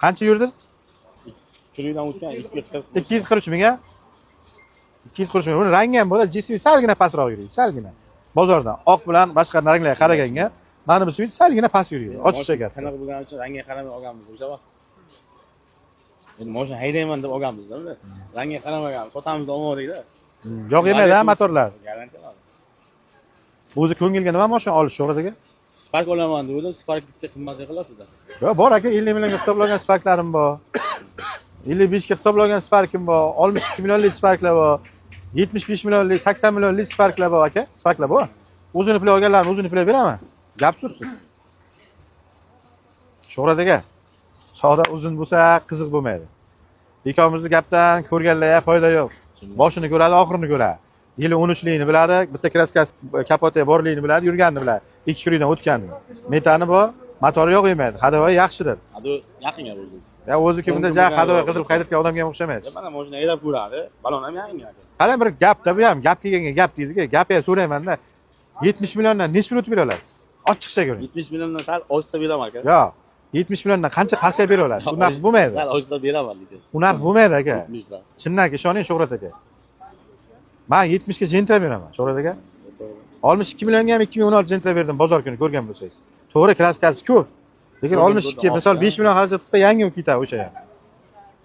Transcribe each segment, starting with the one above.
Qancha yurdi? 2 yildan o'tgan 243 ming a? 243 ming. Buni rangi ham bo'ladi, jismi salgina pastroq yuradi, salgina. Bozordan oq bilan boshqa ranglarga qaraganga, mana bu suv salgina past yuradi. Ochiqcha gap. Tiniq bo'lgani uchun rangiga qaramay olganmiz o'sha vaqt. Endi mashina haydayman deb olganmiz-da, unda. Rangiga qaramaganmiz, sotamiz deb olmadik-da. Yo'q yemadi-a motorlar. Garantiya oladi. O'zi ko'ngilga nima mashina olish o'g'riga? Spark olaman dedim, Spark bitta qimmat qilyapti-da. Yo'q, bor aka, 50 millionga hisoblagan Sparklarim bor. 55 ga hisoblagan Sparkim bor, 62 millionlik Sparklar bor, 75 millionlik, 80 millionlik Sparklar bor aka. Sparklar bor. O'zini pul olganlarni o'zini pul beraman. Gap so'zsiz. Sho'radaga soda uzun bo'lsa qiziq bo'lmaydi. Ikkovimizni gapdan ko'rganlar foyda yo'q. Boshini ko'radi, oxirini ko'radi. Yili 13ligini biladi, bitta kraskasi kapoti borligini biladi, yurganini biladi. 2 kundan o'tganini. Metani bor, motori yo'q emaydi. Hadovoy yaxshidir. Hadi yaqinga bo'ldi. Ya o'zi bunda ja hadovoy qidirib qaytayotgan odamga ham o'xshamaysiz. Mana mashina haydab ko'radi, balon ham yangi aka. Qara bir gapda bu ham gap kelganga gap deydi-ku. Gapga so'rayman-da. 70 milliondan necha pul o'tib bera olasiz? Ochiqcha ko'ring. 70 milliondan sal oshsa beraman aka. Yo'q. 70 milliondan qancha pasaya bera olasiz? Bu narx bo'lmaydi. Sal oshsa beraman lekin. Bu narx bo'lmaydi aka. 70 dan. Chindan ishoning Sho'rat aka. Men 70 ga jentra beraman Sho'rat aka. 62 millionga ham 2016 jentra berdim bozor kuni ko'rgan bo'lsangiz. To'g'ri kraskasi ko'p. Lekin 62 misol 5 million xarajat qilsa yangi ketadi o'sha ham.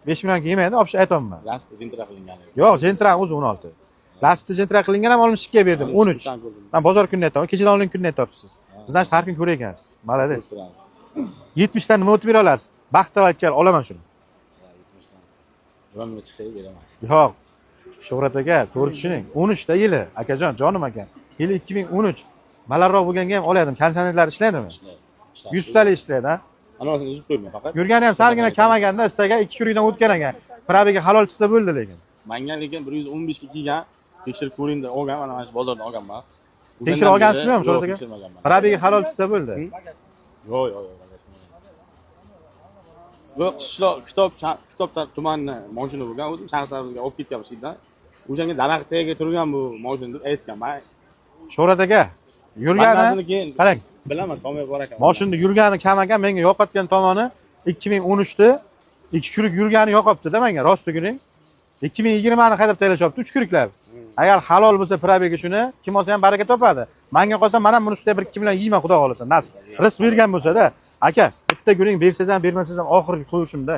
5 million kelmaydi, olib aytolmayman. Lasti jentra qilingan. Yo'q, jentra o'zi 16. Lasti jentra qilingan ham 62 ga berdim, 13. Men bozor kunini aytaman, kechadan oldin kunini aytyapsiz. Sizdan har kun ko'raykansiz. Malades. 70 dan nima o'tib bera olasiz? Baxtavakal olaman shuni. 70 dan. Yonimga chiqsa beraman. Yo'q. Sho'rat aka, to'g'ri tushuning. 13 ta yili, akajon, jonim aka. Yili 2013. Balandroq bo'lganga ham oladim. Konditsionerlar ishlaydimi? 100 talik ishlaydi, ha? Anasini uzib qo'yman faqat. Yurgani ham salgina kamaganda, sizga 2 kundan o'tgan ekan. Probiga halol chiqsa bo'ldi lekin. Menga lekin 115 ga kelgan, tekshirib ko'ring deb olgan, mana shu bozordan olganman. Tekshirib olgansizmi ham Sho'rat aka? Probiga halol chiqsa bo'ldi. Yo'q, yo'q, yo'q. Bu qishloq kitobdan tumanni mashina bo'lgan, o'zim shaxsabimga olib ketgan shundan. O'shanga daraxt tagiga turgan bu mashina deb aytganman. Sho'rat aka, yurgani qarang. Bilaman, tomir bor ekan. Mashinada yurgani kam ekan, menga yo'qotgan tomoni 2013 da 2 kurik yurgani yo'qopti-da menga, rostligini. 2020 ni haydab tayyorlashyapti, 3 kuriklar. Agar halol bo'lsa probiga shuni, kim olsa ham baraka topadi. Menga qolsa, men ham buni ustiga 1-2 million yeyman, xudo xolasa, nasib. Rizq bergan bo'lsa-da, aka, bitta guring bersangiz ham, bermasangiz ham oxirgi qo'yishimda.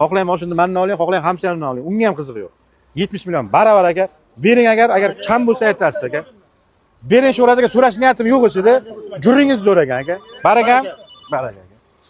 Xohlang mashinani mendan oling, xohlang hamsamdan oling. Unga ham qiziq yo'q. 70 million baravar aka. Bering agar kam bo'lsa aytasiz aka. Bering Sho'rat aka, so'rash niyatim yo'q edi. Guringiz zo'r ekan aka. Baraka. Baraka.